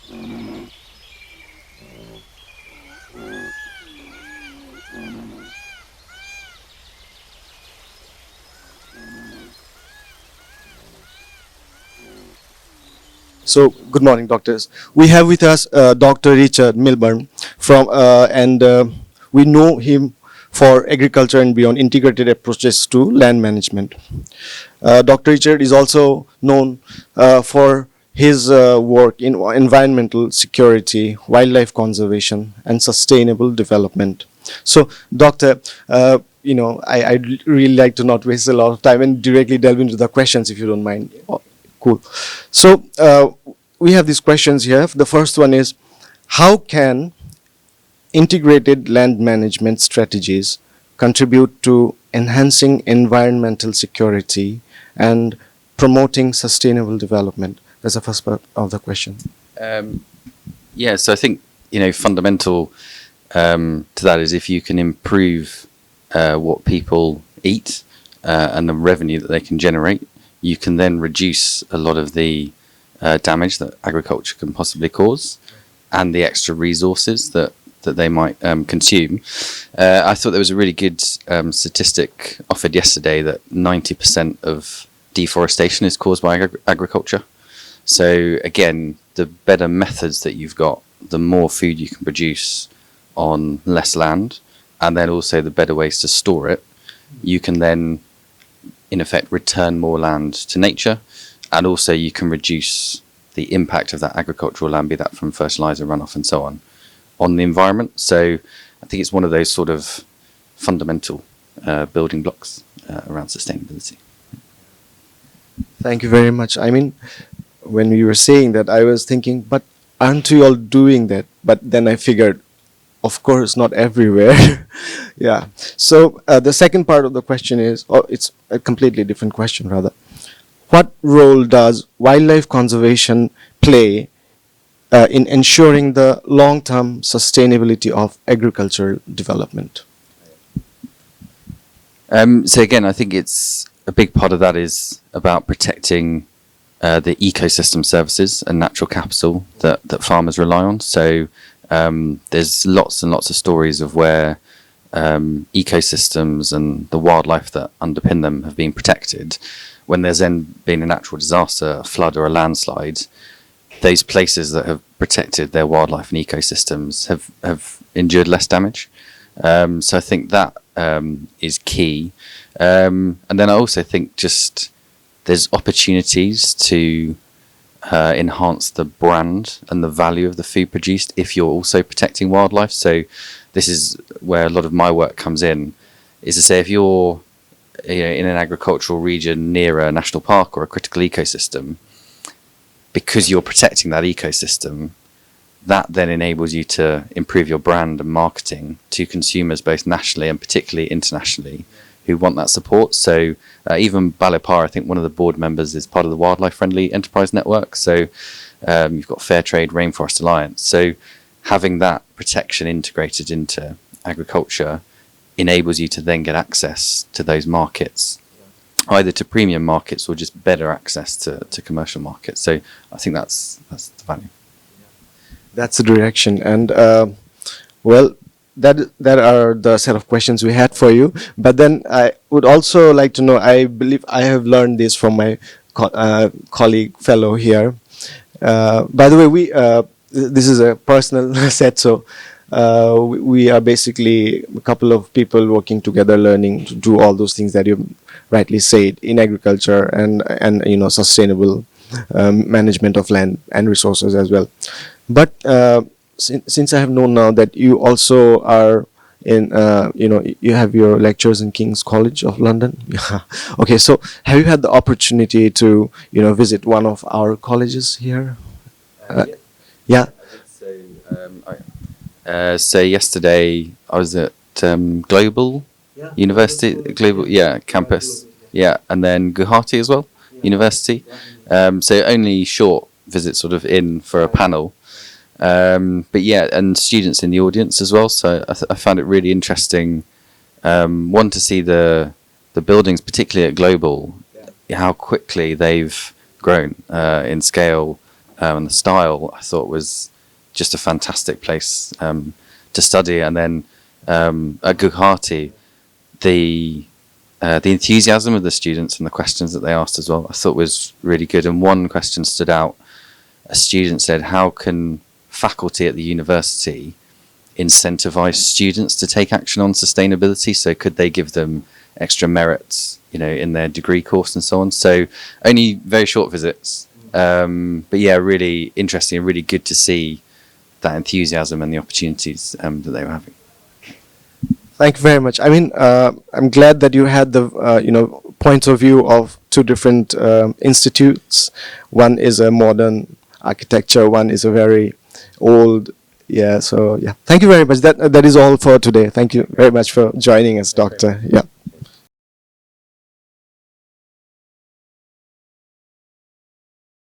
So, good morning, doctors. We have with us Dr. Richard Milburn and we know him for agriculture and beyond integrated approaches to land management. Dr. Richard is also known for his work in environmental security, wildlife conservation, and sustainable development. So, Doctor, I'd really like to not waste a lot of time and directly delve into the questions if you don't mind. Cool. So we have these questions here. The first one is, how can integrated land management strategies contribute to enhancing environmental security and promoting sustainable development? That's the first part of the question. Yeah, so I think, fundamental to that is if you can improve what people eat and the revenue that they can generate, you can then reduce a lot of the damage that agriculture can possibly cause and the extra resources that they might consume. I thought there was a really good statistic offered yesterday that 90% of deforestation is caused by agriculture. So again, the better methods that you've got, the more food you can produce on less land, and then also the better ways to store it, you can then in effect return more land to nature, and also you can reduce the impact of that agricultural land, be that from fertilizer runoff and so on the environment. So I think it's one of those sort of fundamental building blocks around sustainability. Thank you very much. I mean, when you were saying that, I was thinking, but aren't you all doing that? But then I figured, of course, not everywhere. Yeah. So the second part of the question is, it's a completely different question rather. What role does wildlife conservation play in ensuring the long-term sustainability of agricultural development? So again, I think it's a big part of that is about protecting the ecosystem services and natural capital that farmers rely on. So there's lots and lots of stories of where ecosystems and the wildlife that underpin them have been protected. When there's then been a natural disaster, a flood or a landslide, those places that have protected their wildlife and ecosystems have endured less damage. So I think that is key. And then I also think just there's opportunities to enhance the brand and the value of the food produced if you're also protecting wildlife. So this is where a lot of my work comes in, is to say if you're in an agricultural region near a national park or a critical ecosystem, because you're protecting that ecosystem, that then enables you to improve your brand and marketing to consumers both nationally and particularly internationally who want that support. So even Balipara, I think one of the board members is part of the Wildlife Friendly Enterprise Network. So you've got Fair Trade Rainforest Alliance. So having that protection integrated into agriculture enables you to then get access to those markets, either to premium markets or just better access to commercial markets. So I think that's the value. That's the direction. And well, that are the set of questions we had for you. But then I would also like to know, I believe I have learned this from my colleague fellow here. By the way, this is a personal set, so we are basically a couple of people working together, learning to do all those things that you rightly said in agriculture and sustainable management of land and resources as well. But since I have known now that you also are in, you have your lectures in King's College of London. Okay, so have you had the opportunity to, visit one of our colleges here? Yeah. So yesterday I was at Global University, Global campus, and then Guwahati as well, university. So only short visits sort of in for a panel. But and students in the audience as well. So I found it really interesting. One, to see the buildings, particularly at Global, how quickly they've grown in scale and the style I thought was just a fantastic place to study. And then at Guwahati, the enthusiasm of the students and the questions that they asked as well, I thought was really good. And one question stood out. A student said, how can faculty at the university incentivize students to take action on sustainability? So could they give them extra merits, in their degree course and so on? So only very short visits. But yeah, really interesting and really good to see that enthusiasm and the opportunities that they were having. Thank you very much. I mean, I'm glad that you had the points of view of two different institutes. One is a modern architecture, one is a very old. Yeah. So yeah, thank you very much. That is all for today. Thank you very much for joining us, Doctor. Yeah.